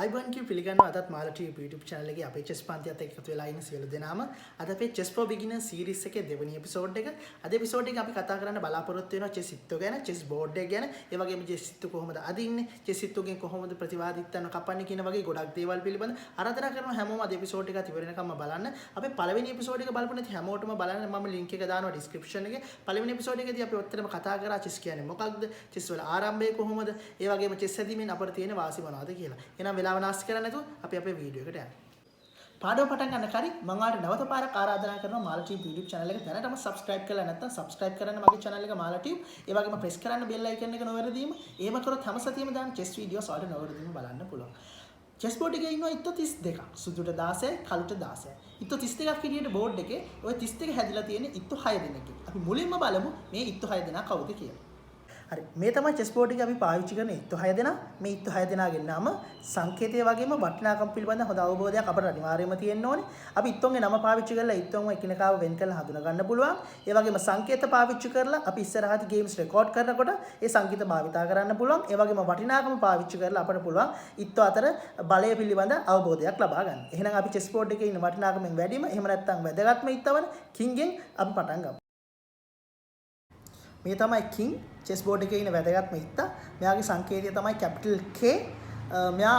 අයිබන් කි පිළිගන්නවා අදත් MarlaTUBE YouTube channel එකේ අපේ chess පන්තියත් එක්ක එකතු වෙලා ඉන්න සියලු දෙනාම අද අපේ chess for beginner series එකේ දෙවෙනි episode එක. අද episode එකේ අපි කතා කරන්න බලාපොරොත්තු වෙනවා chess ඉත්තු ගැන, chess board එක ගැන, ඒ වගේම chess ඉත්තු කොහොමද අදින්නේ, chess ඉත්තුගෙන් කොහොමද ප්‍රතිවාදීත්වයන් කපන්නේ කියන වගේ ගොඩක් දේවල් පිළිබඳ ආරාධනා කරනවා හැමෝම අද episode එක ඉවර වෙනකම්ම බලන්න. අපේ පළවෙනි episode එක බලපු නැති හැමෝටම බලන්න මම link එක දානවා description එකේ. පළවෙනි episode එකේදී අපි ඔච්චරම කතා කරා chess කියන්නේ මොකක්ද, chess වල ආරම්භය කොහොමද, ඒ වගේම chess හැදීමෙන් අපිට තියෙන වාසි මොනවද කියලා. එහෙනම් වෙලාව නාස්ති කරන්නේ නැතුව අපි අපේ වීඩියෝ එකට යන්න. පාඩම පටන් ගන්න කලින් මම ඔයාලට නැවත පාරක් ආරාධනා කරනවා MarlaTUBE YouTube channel එක දැනටම subscribe කරලා නැත්නම් subscribe කරන්න මගේ channel එක MarlaTUBE. ඒ වගේම press කරන්න bell icon එක නොවැරදීම. එහෙම කරොත් හැම සතියෙම දාන chess videos ඔයාලට නොවැරදීම බලන්න පුළුවන්. chess board එකේ ඉන්නවා ඉත්තු 32ක්. සුදුට 16යි, කළුට 16යි. ඉත්තු 32ක් විදියට board එකේ ඔය 32 හැදිලා තියෙන්නේ ඉත්තු 6 දෙනෙක්ගේ. අපි මුලින්ම බලමු මේ ඉත්තු 6 දෙනා කවුද කියලා. හරි මේ තමයි chess board එකේ අපි පාවිච්චි කරන ඉත්තු 6 දෙනා. මේ ඉත්තු 6 දෙනාගේ නම සංකේතය වගේම වටිනාකම් පිළිබඳ හොඳ අවබෝධයක් අපට අනිවාර්යයෙන්ම තියෙන්න ඕනේ. අපි ඉත්තුන්ගේ නම පාවිච්චි කරලා ඉත්තුන්ව එකිනෙකාව වෙන් කරලා හඳුනා ගන්න පුළුවන්. ඒ වගේම සංකේත පාවිච්චි කරලා අපි ඉස්සරහට games record කරනකොට ඒ සංකේත භාවිතා කරන්න පුළුවන්. ඒ වගේම වටිනාකම පාවිච්චි කරලා අපට පුළුවන් ඉත්තු අතර බලය පිළිබඳ අවබෝධයක් ලබා ගන්න. එහෙනම් අපි chess board එකේ ඉන්න වටිනාකමෙන් වැඩිම එහෙම නැත්නම් වැදගත්ම ඉත්තවන king ගෙන් අපි පටන් ගමු. මේ තමයි king chess board එකේ ඉන්න වැදගත්ම ඉත්තා. මෙයාගේ සංකේතය තමයි capital K. මෙයා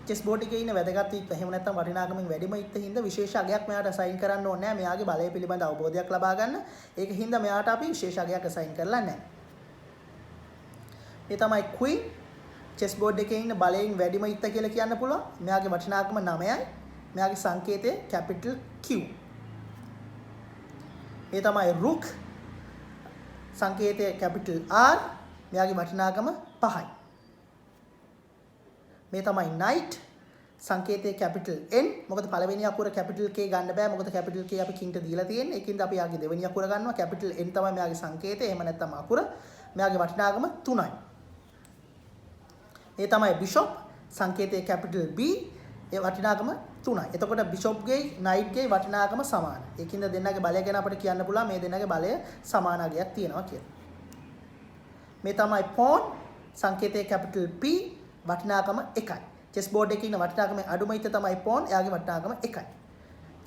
chess board එකේ ඉන්න වැදගත් ඉත්තා. එහෙම නැත්නම් වටිනාකමින් වැඩිම ඉත්තා හින්දා විශේෂ අගයක් මෙයාට assign කරන්න ඕනේ නැහැ. මෙයාගේ බලය පිළිබඳ අවබෝධයක් ලබා ගන්න. ඒක හින්දා මෙයාට අපි විශේෂ අගයක් assign කරලා නැහැ. මේ තමයි queen chess board එකේ ඉන්න බලයෙන් වැඩිම ඉත්තා කියලා කියන්න පුළුවන්. මෙයාගේ වටිනාකම 9යි. මෙයාගේ සංකේතය capital Q. මේ තමයි rook සංකේතය capital R. මෙයාගේ වටිනාකම 5යි. මේ තමයි knight සංකේතය capital N. මොකද පළවෙනි අකුර capital K ගන්න බෑ. මොකද capital K අපි king ට දීලා තියෙන්නේ. ඒකින්ද අපි යාගේ දෙවෙනි අකුර ගන්නවා. capital N තමයි මෙයාගේ සංකේතය. එහෙම නැත්නම් අකුර. මෙයාගේ වටිනාකම 3යි. මේ තමයි bishop සංකේතය capital B. ඒ වටිනාකම 3යි. එතකොට bishop ගේ knight ගේ වටිනාකම සමානයි. ඒකින්ද දෙන්නගේ බලය ගැන අපිට කියන්න පුළුවන් මේ දෙන්නගේ බලය සමාන අගයක් තියෙනවා කියලා. මේ තමයි pawn සංකේතය capital P වටිනාකම 1යි. chess board එකේ ඉන්න වටිනාකමෙන් අඩුම ඉත්ත තමයි pawn. එයාගේ වටිනාකම 1යි.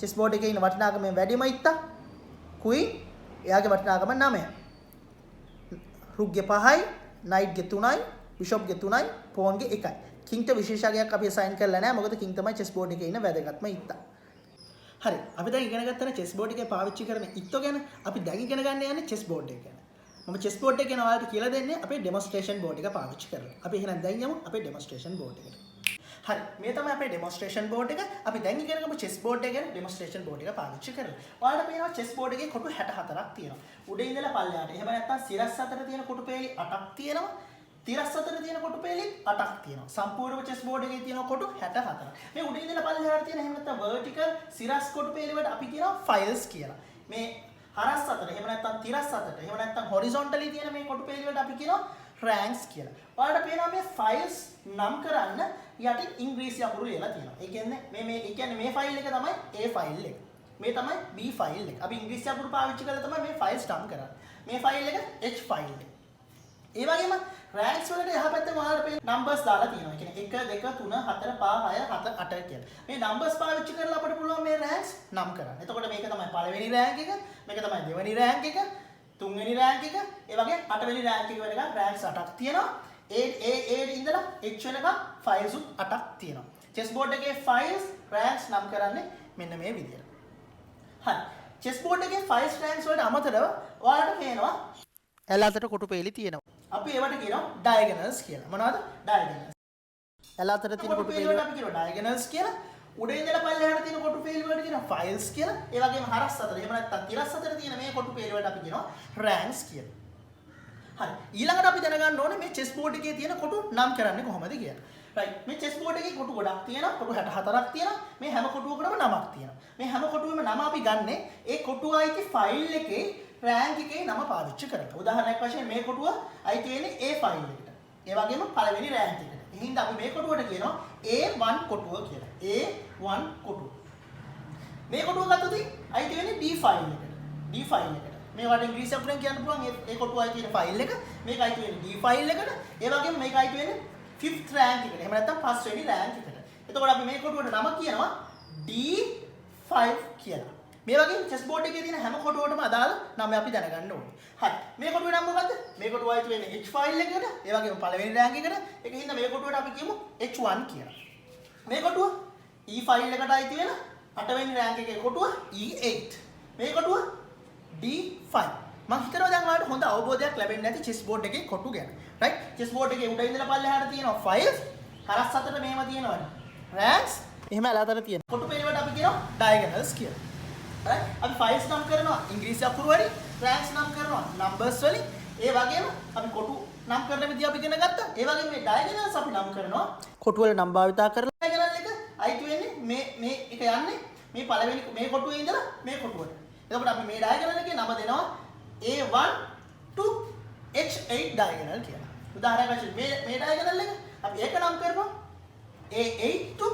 chess board එකේ ඉන්න වටිනාකමෙන් වැඩිම ඉත්ත queen. එයාගේ වටිනාකම 9යි. rook ගේ 5යි, knight ගේ 3යි, bishop ගේ 3යි, pawn ගේ 1යි. king ට විශේෂාගයක් අපි assign කරලා නැහැ. මොකද king තමයි chess board එකේ ඉන්න වැදගත්ම ඉත්තා. හරි. අපි දැන් ඉගෙන ගත්තා chess board එකේ පාවිච්චි කරන ඉත්තු ගැන. අපි දැන් ඉගෙන ගන්න යන්නේ chess board එක ගැන. මම chess board එක ගැන ඔයාලට කියලා දෙන්නේ අපේ demonstration board එක පාවිච්චි කරලා. අපි එහෙනම් දැන් යමු අපේ demonstration board එකට. හරි. මේ තමයි අපේ demonstration board එක. අපි දැන් ඉගෙන ගමු chess board එක ගැන demonstration board එක පාවිච්චි කරලා. ඔයාලට පේනවා chess board එකේ කොටු 64ක් තියෙනවා. උඩින් ඉඳලා පල්ලෙහාට. එහෙම නැත්නම් සිරස් අතර තියෙන කොටු පේලි 8ක් තියෙනවා. තිරස් අතර තියෙන කොටු පේලි 8ක් තියෙනවා. සම්පූර්ණ chess board එකේ තියෙන කොටු 64ක්. මේ උඩින් ඉඳලා පල්ලෙහාට තියෙන එහෙම නැත්නම් vertical සිරස් කොටු පේලි වලට අපි කියනවා files කියලා. මේ හරස් අතර එහෙම නැත්නම් තිරස් අතර එහෙම නැත්නම් horizontally තියෙන මේ කොටු පේලි වලට අපි කියනවා ranks කියලා. ඔයාලට පේනවා මේ files නම් කරන්න යටින් ඉංග්‍රීසි අකුරු ලියලා තියෙනවා. ඒ කියන්නේ මේ ෆයිල් එක තමයි A ෆයිල් එක. මේ තමයි B ෆයිල් එක. අපි ඉංග්‍රීසි අකුරු පාවිච්චි කරලා තමයි මේ files නම් කරන්නේ. මේ ෆයිල් එක H ෆයිල් එක. ඒ වගේම ranks වලට යහපැත්තේ ඔයාලට පේන numbers දාලා තියෙනවා. ඒ කියන්නේ 1 2 3 4 5 6 7 8 කියලා. මේ numbers පාවිච්චි කරලා අපිට පුළුවන් මේ ranks නම් කරන්න. එතකොට මේක තමයි පළවෙනි rank එක, මේක තමයි දෙවෙනි rank එක, තුන්වෙනි rank එක, ඒ වගේ 8 වෙනි rank එක වෙනකන් ranks 8ක් තියෙනවා. ඒ ඉඳලා H වෙනකන් files උත් 8ක් තියෙනවා. chess board එකේ files ranks නම් කරන්නේ මෙන්න මේ විදියට. හරි. chess board එකේ files ranks වලට අමතරව ඔයාලට පේනවා L අතර කොටු පේලි තියෙනවා. අපි ඒවට කියනවා diagonals කියලා. මොනවද? diagonals. L අතර තියෙන කොටු පේලි වලට අපි කියනවා diagonals කියලා. උඩින් ඉඳලා පල්ලෙහාට තියෙන කොටු පේලි වලට කියනවා files කියලා. ඒ වගේම හරස් අතර එහෙම නැත්නම් තිරස් අතර තියෙන මේ කොටු පේලි වලට අපි කියනවා ranks කියලා. හරි. ඊළඟට අපි දැනගන්න ඕනේ මේ chess board එකේ තියෙන කොටු නම් කරන්නේ කොහොමද කියලා. right. මේ chess board එකේ කොටු ගොඩක් තියෙනවා. කොටු 64ක් තියෙනවා. මේ හැම කොටුවකටම නමක් තියෙනවා. මේ හැම කොටුවෙම නම අපි ගන්නෙ ඒ කොටුව අයිති ෆයිල් එකේ rank එකේ නම පාවිච්චි කරලා. උදාහරණයක් වශයෙන් මේ කොටුව අයිති වෙන්නේ A ෆයිල් එකට. ඒ වගේම පළවෙනි rank එකට. එහෙනම් අපි මේ කොටුවට කියනවා A1 කොටුව කියලා. A1 කොටුව. මේ කොටුව ගත්තොත් අයිති වෙන්නේ D ෆයිල් එකට. D ෆයිල් එකට. මේ වල ඉංග්‍රීසි අපෙන් කියන්න පුළුවන් ඒ කොටුව අයිති වෙන ෆයිල් එක. මේක අයිති වෙන්නේ D ෆයිල් එකට. ඒ වගේම මේක අයිති වෙන්නේ 5th rank එකට. එහෙම නැත්නම් 5 වෙනි rank එකට. එතකොට අපි මේ කොටුවට නම කියනවා D5 කියලා. මේ වගේ chess board එකේ තියෙන හැම කොටුවකටම අදාළ නම අපි දැනගන්න ඕනේ. හරි. මේ කොටුවේ නම මොකද්ද? මේ කොටුව ආයිත් වෙන්නේ H file එකට. ඒ වගේම පළවෙනි රෑන්ක් එකට. ඒක හින්දා මේ කොටුවට අපි කියමු H1 කියලා. මේ කොටුව E file එකට ආයිත් වෙන 8 වෙනි රෑන්ක් එකේ කොටුව E8. මේ කොටුව D5. මම හිතනවා දැන් ඔයාලට හොඳ අවබෝධයක් ලැබෙන්නේ නැති chess board එකේ කොටු ගැන. right? chess board එකේ උඩ ඉඳලා පල්ලෙහාට තියෙනවා files. හරස් අතට මේවා තියෙනවනේ. ranks. එහෙම ඇලතර තියෙන. කොටු පෙළවට අපි කියනවා diagonals කියලා. right? අපි files නම් කරනවා ඉංග්‍රීසි අකුරු වලින්, ranks නම් කරනවා numbers වලින්. ඒ වගේම අපි කොටු නම් කරන විදිය අපි ඉගෙන ගත්තා. ඒ වගේම මේ diagonals අපි නම් කරනවා කොටු වල නම් භාවිතා කරලා. diagonal එක අයිති වෙන්නේ මේ එක යන්නේ මේ පළවෙනි මේ කොටුවේ ඉඳලා මේ කොටුවට. එතකොට අපි මේ diagonal එකේ නම දෙනවා A1 to H8 diagonal කියලා. උදාහරණයක් වශයෙන් මේ diagonal එක අපි ඒක නම් කරනවා A8 to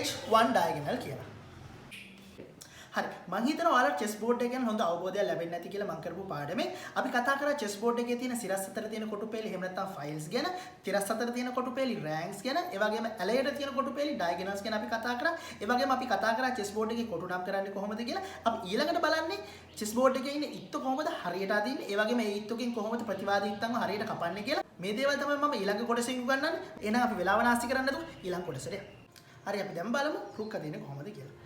H1 diagonal කියලා. හරි. මම හිතනවා ඔයාලට chess board එක ගැන හොඳ අවබෝධයක් ලැබෙන්නේ නැති කියලා මම කරපු පාඩමේ අපි කතා කරා chess board එකේ තියෙන සිරස් අතර තියෙන කොටු පෙළි එහෙම නැත්නම් files ගැන, තිරස් අතර තියෙන කොටු පෙළි ranks ගැන, ඒ වගේම ඇලයට තියෙන කොටු පෙළි diagonals ගැන අපි කතා කරා. ඒ වගේම අපි කතා කරා chess board එකේ කොටු නම් කරන්නේ කොහොමද කියලා. අපි ඊළඟට බලන්නේ chess board එකේ ඉන්න ඉත්තු කොහොමද හරියට අදින්නේ, ඒ වගේම ඒ ඉත්තුකින් කොහොමද ප්‍රතිවාදී ඉත්තන්ව හරියට කපන්නේ කියලා. මේ දේවල් තමයි මම ඊළඟ කොටසෙන් උගන්වන්නේ. එහෙනම් අපි වෙලාව නාස්ති කරන්නේ නැතුව ඊළඟ කොටසට යමු. හරි අපි දැන් බලමු රුක් අදින්නේ කොහොමද කියලා.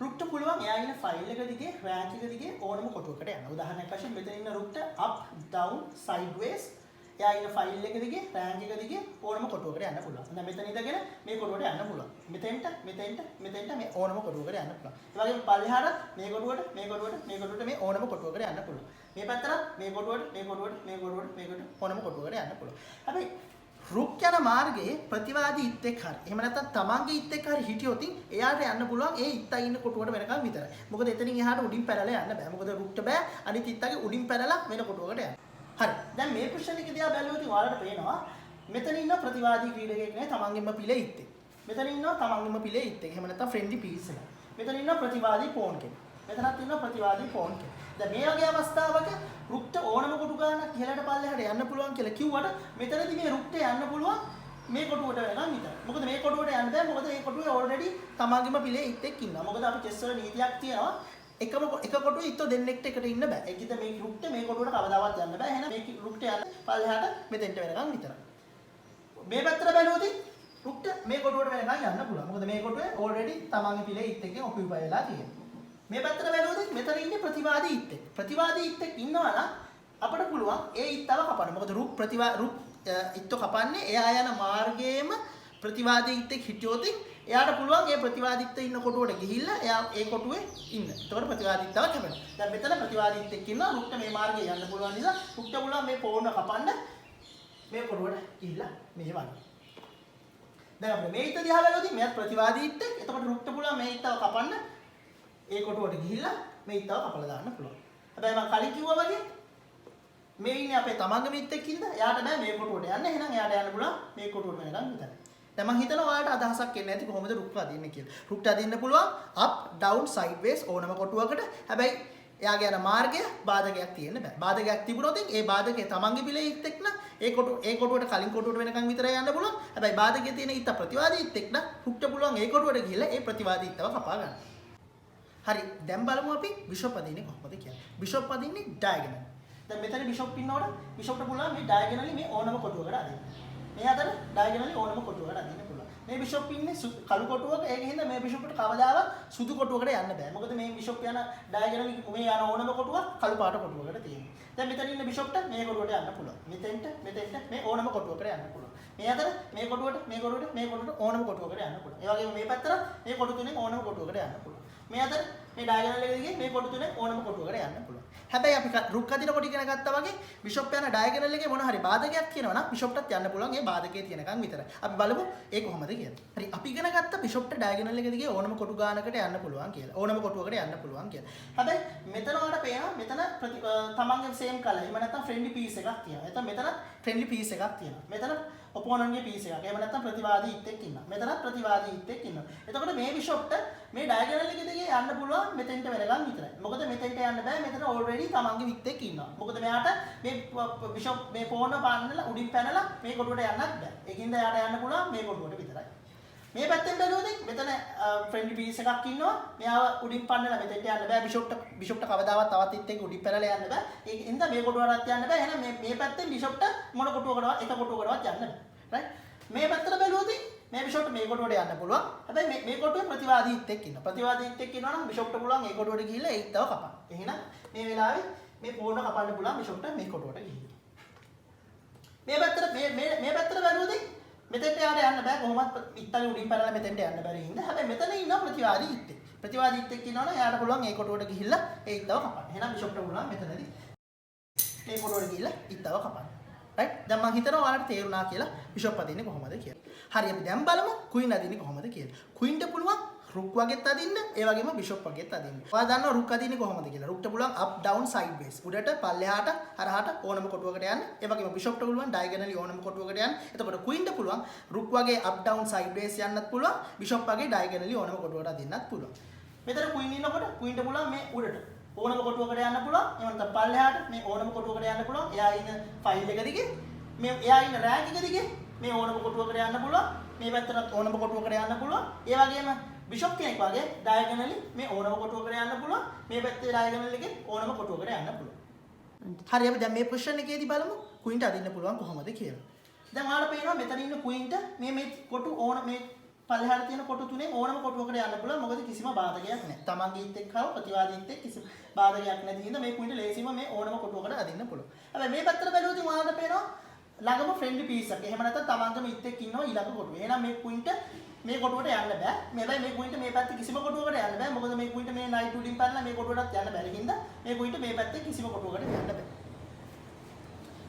රුක්ට පුළුවන් එයා ඉන්න ෆයිල් එක දිගේ රෑන්ක් එක දිගේ ඕනම කොටුවකට යන්න. උදාහරණයක් වශයෙන් මෙතන ඉන්න රුක්ට up down sideways එයා ඉන්න ෆයිල් එක දිගේ රෑන්ක් එක දිගේ ඕනම කොටුවකට යන්න පුළුවන්. දැන් මෙතන ඉඳගෙන මේ කොටුවට යන්න පුළුවන්. මෙතෙන්ට මේ ඕනම කොටුවකට යන්න පුළුවන්. ඒ වගේම පල්ලෙහාට මේ කොටුවට මේ ඕනම කොටුවකට යන්න පුළුවන්. මේ පැත්තට මේ කොටුවට ඕනම කොටුවකට යන්න පුළුවන්. හැබැයි රුක් යන මාර්ගයේ ප්‍රතිවාදී ඉත්තෙක් හරි එහෙම නැත්නම් තමන්ගේ ඉත්තෙක් හරි හිටියොත් එයාට යන්න පුළුවන් ඒ ඉත්තා ඉන්න කොටුවට වෙනකම් විතරයි. මොකද එතනින් එහාට උඩින් පැනලා යන්න බෑ. මොකද රුක්ට බෑ අනිත් ඉත්තගේ උඩින් පැනලා වෙන කොටුවකට යන්න. හරි. දැන් මේ ක්වෙස්චන් එක දිහා බැලුවොත් ඔයාලට පේනවා මෙතන ඉන්න ප්‍රතිවාදී ක්‍රීඩකයෙක් නේ තමන්ගෙම පිළේ ඉත්තේ. මෙතන ඉන්නවා තමන්ගෙම පිළේ ඉත්තේ. එහෙම නැත්නම් ෆ්‍රෙන්ඩ්ලි පීස් එක. මෙතන ඉන්න ප්‍රතිවාදී පෝන් කෙනෙක්. මෙතනත් ඉන්න ප්‍රතිවාදී පෝන් කෙනෙක්. දැන් මේ වගේ අවස්ථාවක රුක්ට ඕනම කොටු ගානක් ඉහළට පල්ලෙහාට යන්න පුළුවන් කියලා කිව්වට මෙතනදී මේ රුක්ට යන්න පුළුවන් මේ කොටුවට වෙනකන් විතරයි. මොකද මේ කොටුවට යන්න බෑ. මොකද මේ කොටුවේ ඔල්රෙඩි තමන්ගේම පිළේ ඉත්තෙක් ඉන්නවා. මොකද අපි චෙස් වල නීතියක් තියෙනවා. එක කොටුවේ ඉත්තෝ දෙන්නෙක්ට එකට ඉන්න බෑ. ඒකිට මේ රුක්ට මේ කොටුවට කවදාවත් යන්න බෑ. එහෙනම් මේ රුක්ට යන්න පල්ලෙහාට මෙතෙන්ට වෙනකන් විතරයි. මේ පැත්තට බැලුවොත් රුක්ට මේ කොටුවට වෙනකන් යන්න පුළුවන්. මොකද මේ කොටුවේ ඔල්රෙඩි තමන්ගේ පිළේ ඉත්තෙක්ගෙන් ඔකියුපයි වෙලා තියෙනවා. මේ පැත්තට බැලුවොත් මෙතන ඉන්නේ ප්‍රතිවාදී ඉත්තෙක්. ප්‍රතිවාදී ඉත්තෙක් ඉන්නවා නම් අපිට පුළුවන් ඒ ඉත්තව කපන්න. මොකද රුක් ඉත්තෝ කපන්නේ එයා යන මාර්ගයේම ප්‍රතිවාදී ඉත්තෙක් හිටියොත් එයාට පුළුවන් ඒ ප්‍රතිවාදී ඉත්ත ඉන්න කොටුවට ගිහිල්ලා එයා ඒ කොටුවේ ඉන්න. ඒතකොට ප්‍රතිවාදී ඉත්තව කැපෙනවා. දැන් මෙතන ප්‍රතිවාදී ඉත්තෙක් ඉන්නවා. රුක්ට මේ මාර්ගයේ යන්න පුළුවන් නිසා රුක්ට පුළුවන් මේ පෝර්ණ කපන්න මේ කොටුවට ගිහිල්ලා මෙහෙ වන්න. දැන් අපිට මේ ඉත්ත දිහා බැලුවොත් මෙයාත් ප්‍රතිවාදී ඉත්තෙක්. එතකොට රුක්ට පුළුවන් මේ ඉත්තව කපන්න ඒ කොටුවට ගිහිල්ලා මේ ඉත්තව කපලා දාන්න පුළුවන්. හැබැයි මම කලින් කිව්වා වගේ මේ ඉන්නේ අපේ තමන්ගේම ඉත්තෙක් ඉඳ එයාට බෑ මේ කොටුවට යන්න. එහෙනම් එයාට යන්න පුළුවන් මේ කොටුවට වෙනකන් විතරයි. දැන් මම හිතනවා ඔයාලට අදහසක් එන්නේ නැති කොහොමද රුක් අදින්නේ කියලා. රුක්ට අදින්න පුළුවන් up down sideways ඕනම කොටුවකට. හැබැයි එයාගේ යන මාර්ගය බාධකයක් තියෙන්න බෑ. බාධකයක් තිබුණොත් ඒ බාධකේ තමන්ගේ පිළේ ඉත්තෙක් නම් ඒ කොටුවට කලින් කොටුවට වෙනකන් විතරයි යන්න පුළුවන්. හැබැයි බාධකයේ තියෙන ඉත්ත ප්‍රතිවාදී ඉත්තෙක් නම් රුක්ට පුළුවන් ඒ කොටුවට ගිහිල්ලා ඒ ප්‍රතිවාදී ඉත්තව කපා ගන්න. හරි දැන් බලමු අපි බිෂොප් අදින්නේ කොහොමද කියලා. බිෂොප් අදින්නේ ඩයගනල්. දැන් මෙතන බිෂොප් ඉන්නකොට බිෂොප්ට පුළුවන් මේ ඩයගනලි මේ ඕනම කොටුවකට අදින්න. මේ අතර ඩයගනලි ඕනම කොටුවකට අදින්න පුළුවන්. මේ බිෂොප් ඉන්නේ කළු කොටුවක. ඒක හින්දා මේ බිෂොප්ට කවදාවත් සුදු කොටුවකට යන්න බෑ. මොකද මේ බිෂොප් යන ඩයගනලි මේ යන ඕනම කොටුවක් කළු පාට කොටුවකට තියෙනවා. දැන් මෙතන ඉන්න බිෂොප්ට මේ කොටුවට යන්න පුළුවන්. මෙතෙන්ට මේ ඕනම කොටුවකට යන්න පුළුවන්. මේ අතර මේ කොටුවට ඕනම කොටුවකට යන්න පුළුවන්. ඒ වගේම මේ පැත්තට මේ කොටු තුනෙන් ඕනම කොටුවකට යන්න පුළුවන්. මේ අතර මේ ඩයගනල් එක දිගේ මේ කොටු තුනෙන් ඕනම කොටුවකට යන්න පුළුවන්. හැබැයි අපි රුක් අදිනකොට ඉගෙන ගත්තා වගේ බිෂොප් යන ඩයගනල් එකේ මොන හරි බාධකයක් තියෙනවා නම් බිෂොප්ටත් යන්න පුළුවන් ඒ බාධකයේ තියෙනකන් විතරයි. අපි බලමු ඒ කොහොමද කියලා. හරි අපි ඉගෙන ගත්ත බිෂොප්ට ඩයගනල් එක දිගේ ඕනම කොටු ගානකට යන්න පුළුවන් කියලා. ඕනම කොටුවකට යන්න පුළුවන් කියලා. හැබැයි මෙතන වලට පේනවා මෙතන තමන්ගේ සේම් කලර්. එහෙම නැත්නම් ෆ්‍රෙන්ඩ්ලි පීස් එකක් තියෙනවා. එතන මෙතන ෆ්‍රෙන්ඩ්ලි පීස් එකක් තියෙනවා. මෙතන ඔපොනන්ට්ගේ පීස් එකක්. එහෙම නැත්නම් ප්‍රතිවාදී ඉත්තෙක් ඉන්නවා. මෙතනත් ප්‍රතිවාදී ඉත්තෙක් ඉන්නවා. එතකොට මේ බිෂොප්ට මේ ඩයගනල් එක දිගේ යන්න පුළුවන් මෙතෙන්ට වෙනකන් විතරයි. මොකද මෙතෙන්ට යන්න බෑ. මෙතන ඔල්රෙඩි තමන්ගේ ඉත්තෙක් ඉන්නවා. මොකද මෙයාට මේ බිෂොප් මේ පෝන පාන්නලා උඩින් පැනලා මේ කොටුවට යන්නත් බෑ. ඒකින්ද එයාට යන්න පුළුවන් මේ කොටුවට විතරයි. මේ පැත්තෙන් බැලුවොත් මෙතන ෆ්‍රෙන්ඩ්ලි පීස් එකක් ඉන්නවා. මෙයාව උඩින් පන්නලා මෙතෙන්ට යන්න බෑ. බිෂොප්ට කවදාවත් තවත් ඉත් එක්ක උඩින් පැනලා යන්න බෑ. ඒක හින්දා මේ කොටුවටත් යන්න බෑ. එහෙනම් මේ පැත්තෙන් බිෂොප්ට මොන කොටුවකටවත් එක කොටුවකටවත් යන්න බෑ. රයිට්? මේ පැත්තට බැලුවොත් මේ බිෂොප්ට මේ කොටුවට යන්න පුළුවන්. හැබැයි මේ කොටුවේ ප්‍රතිවාදී ඉත් එක්ක ඉන්නවා. ප්‍රතිවාදී ඉත් එක්ක ඉන්නවා නම් බිෂොප්ට පුළුවන් ඒ කොටුවට ගිහිල්ලා ඒ ඉත්තව කපන්න. එහෙනම් මේ වෙලාවේ මේ පෝර්ණ කපන්න පුළුවන් බිෂොප්ට මේ කොටුවට ගිහිල්ලා. මේ පැත්තට බැලුවොත් මෙතෙන්ට යන්න බෑ කොහොමත් ඉත්තලේ උඩින් පැනලා මෙතෙන්ට යන්න බැරි හින්දා. හැබැයි මෙතන ඉන්න ප්‍රතිවාදී ඉත්තේ. ප්‍රතිවාදී ඉත්තෙක් ඉන්නවනම් එයාට පුළුවන් ඒ කොටුවට ගිහිල්ලා ඒ ඉත්තව කපන්න. එහෙනම් බිෂොප්ට පුළුවන් මෙතනදී මේ කොටුවට ගිහිල්ලා ඉත්තව කපන්න. රයිට්? දැන් මම හිතනවා ඔයාලට තේරුණා කියලා බිෂොප් අදින්නේ කොහොමද කියලා. හරි අපි දැන් බලමු ක්වීන් අදින්නේ කොහොමද කියලා. ක්වීන්ට පුළුවන් රුක් වගේත් අදින්න, ඒ වගේම බිෂොප් වගේත් අදින්න. ඔයා දන්නවා රුක් අදින්නේ කොහොමද කියලා. රුක්ට පුළුවන් අප් ඩවුන් සයිඩ් වේස්. උඩට පල්ලෙහාට හරහාට ඕනම කොටුවකට යන්න. ඒ වගේම බිෂොප්ට පුළුවන් ඩයගනලි ඕනම කොටුවකට යන්න. එතකොට ක්වීන්ට පුළුවන් රුක් වගේ අප් ඩවුන් සයිඩ් වේස් යන්නත් පුළුවන්. බිෂොප් වගේ ඩයගනලි ඕනම කොටුවකට අදින්නත් පුළුවන්. මෙතන ක්වීන් ඉන්නකොට ක්වීන්ට පුළුවන් මේ උඩට ඕනම කොටුවකට යන්න පුළුවන්. එහෙම නැත්නම් පල්ලෙහාට මේ ඕනම කොටුවකට යන්න පුළුවන්. එයා ඉන්න ෆයිල් එක දිගේ මේ එයා ඉන්න රෑක් එක දිගේ මේ ඕනම කොටුවකට යන්න පුළුවන්. මේ පැත්තට ඕනම කොටුවකට යන්න පුළුවන්. ඒ වගේම බිෂොප් කෙනෙක් වගේ ඩයගනලි මේ ඕනම කොටුවකට යන්න පුළුවන්. මේ පැත්තේ ඩයගනල් එකේ ඕනම කොටුවකට යන්න පුළුවන්. හරි අපි දැන් මේ පොසිෂන් එකේදී බලමු ක්වීන්ට අදින්න පුළුවන් කොහොමද කියලා. දැන් ඔයාලා පේනවා මෙතන ඉන්න ක්වීන්ට මේ කොටු ඕන මේ පල්ලෙහාට තියෙන කොටු තුනේ ඕනම කොටුවකට යන්න පුළුවන්. මොකද කිසිම බාධකයක් නැහැ. තමන්ගේ ඉත් එක්ක හව ප්‍රතිවාදීත් එක්ක කිසිම බාධකයක් නැති හින්දා මේ ක්වීන්ට ලේසියෙම මේ ඕනම කොටුවකට අදින්න පුළුවන්. හැබැයි මේ පැත්තට බැලුවොත් ඔයාලට පේනවා ළඟම ෆ්‍රෙන්ඩ්ලි පීස් එක. එහෙම නැත්නම් තමන්ගේම ඉත් එක්ක ඉන්නවා ඊළඟ කොටුව. එහෙනම් මේ ක්වීන්ට මේ කොටුවට යන්න බෑ. මේ ක්වීන්ට මේ පැත්තේ කිසිම කොටුවකට යන්න බෑ. මොකද මේ ක්වීන්ට මේ නයිට් උඩින් පැනලා මේ කොටුවටත් යන්න බැරි හින්දා මේ ක්වීන්ට මේ පැත්තේ කිසිම කොටුවකට යන්න බෑ.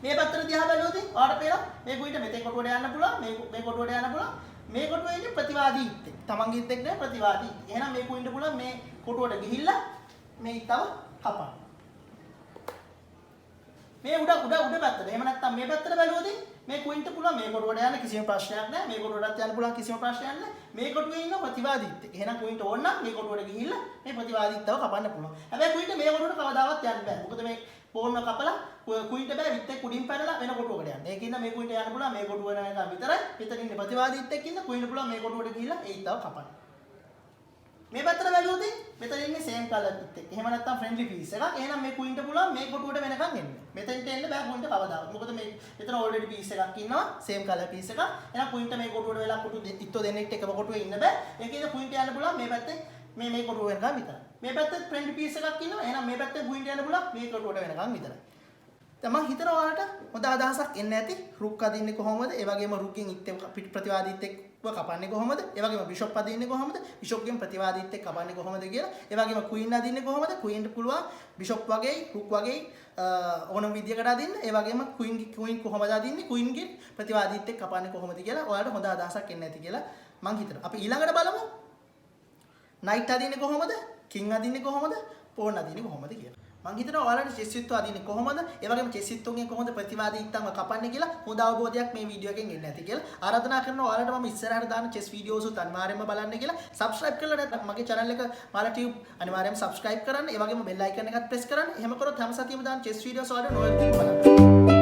මේ පැත්තට දිහා බැලුවොත් ඔයාලට පේනවා මේ ක්වීන්ට මෙතේ කොටුවට යන්න පුළුවන්. මේ කොටුවට යන්න පුළුවන්. මේ කොටුවේ ඉන්නේ ප්‍රතිවාදී ඉත්තේ. තමන්ගේ ඉත් එක්ක නේ ප්‍රතිවාදී. එහෙනම් මේ ක්වීන්ට පුළුවන් මේ කොටුවට ගිහිල්ලා මේ ඉත්තව කපන්න. මේ උඩ පැත්තට. එහෙම නැත්නම් මේ පැත්තට බැලුවොත් මේ ක්වීන්ට පුළුවන් මේ කොටුවට යන්න කිසිම ප්‍රශ්නයක් නැහැ. මේ කොටුවටත් යන්න පුළුවන් කිසිම ප්‍රශ්නයක් නැහැ. මේ කොටුවේ ඉන්න ප්‍රතිවාදීත් එක්ක. එහෙනම් ක්වීන්ට ඕන නම් මේ කොටුවට ගිහිල්ලා මේ ප්‍රතිවාදීත්වව කපන්න පුළුවන්. හැබැයි ක්වීන්ට මේ කොටුවට කවදාවත් යන්න බෑ. මොකද මේ පෝර්ණ කපලා ක්වීන්ට බෑ විත් එක්ක උඩින් පැනලා වෙන කොටුවකට යන්න. ඒකින්ද මේ ක්වීන්ට යන්න පුළුවන් මේ කොටුව වෙනකම් විතරයි. පිටින් ඉන්න ප්‍රතිවාදීත් එක්ක ඉන්න ක්වීන්ට පුළුවන් මේ කොටුවට ගිහිල්ලා ඒ ඉත්තව කපන්න. මේ පැත්තට බැලුවොත් මෙතන ඉන්නේ සේම් කලර් එකත් එක්ක. එහෙම නැත්නම් ෆ්‍රෙන්ඩ්ලි පීස් එකක්. එහෙනම් මේ ක්වීන්ට පුළුවන් මේ කොටුවට වෙනකන් එන්න. මෙතෙන්ට එන්න බෑ ක්වීන්ට කවදාවත්. මොකද මේ මෙතන ඕල්රෙඩි පීස් එකක් ඉන්නවා. සේම් කලර් පීස් එකක්. එහෙනම් ක්වීන්ට මේ කොටුවට වෙලා කොටු ඉත්තෝ දෙන්නෙක් එකම කොටුවේ ඉන්න බෑ. ඒකේද ක්වීන්ට යන්න පුළුවන් මේ පැත්තේ මේ කොටුව වෙනකන් විතරයි. මේ පැත්තේ ෆ්‍රෙන්ඩ්ලි පීස් එකක් ඉන්නවා. එහෙනම් මේ පැත්තේ ක්වීන්ට යන්න පුළුවන් මේ කොටුවට වෙනකන් විතරයි. තමන් හිතනවා ඔයාලට හොඳ අදහසක් එන්න ඇති. රුක් අදින්නේ කොහොමද? ඒ වගේම රුක්ගෙන් ඉත්තේ ප්‍රතිවාදීත් එක්ක කපන්නේ කොහොමද? ඒ වගේම බිෂොප් අදින්නේ කොහොමද? බිෂොප්ගෙන් ප්‍රතිවාදීත් එක්ක කපන්නේ කොහොමද කියලා. ඒ වගේම ක්වීන් අදින්නේ කොහොමද? ක්වීන්ට පුළුවන් බිෂොප් වගේ රුක් වගේ ඕනම විදියකට අදින්න. ඒ වගේම ක්වීන් කොහොමද අදින්නේ? ක්වීන්ගෙන් ප්‍රතිවාදීත් එක්ක කපන්නේ කොහොමද කියලා ඔයාලට හොඳ අදහසක් එන්න ඇති කියලා මං හිතනවා. අපි ඊළඟට බලමු. නයිට් අදින්නේ කොහොමද? කිං අදින්නේ කොහොමද? පෝන් අදින්නේ කොහොමද කියලා. මං හිතනවා ඔයාලට චෙස් සිත්තු අදින්නේ කොහොමද? ඒ වගේම චෙස් සිත්තුන්ගෙන් කොහොමද ප්‍රතිවාදී ඉත්තන්ව කපන්නේ කියලා හොඳ අවබෝධයක් මේ වීඩියෝ එකෙන් එන්න ඇති කියලා. ආරාධනා කරනවා ඔයාලට මම ඉස්සරහට දාන චෙස් වීඩියෝස් උත් අනිවාර්යයෙන්ම බලන්න කියලා. subscribe කරලා නැත්නම් මගේ channel එක MarlaTUBE අනිවාර්යයෙන්ම subscribe කරන්න. ඒ වගේම bell icon එකත් press කරන්න. එහෙම කරොත් හැම සතියෙම දාන චෙස් වීඩියෝස් ඔයාලට නොවෙන්න බලන්න.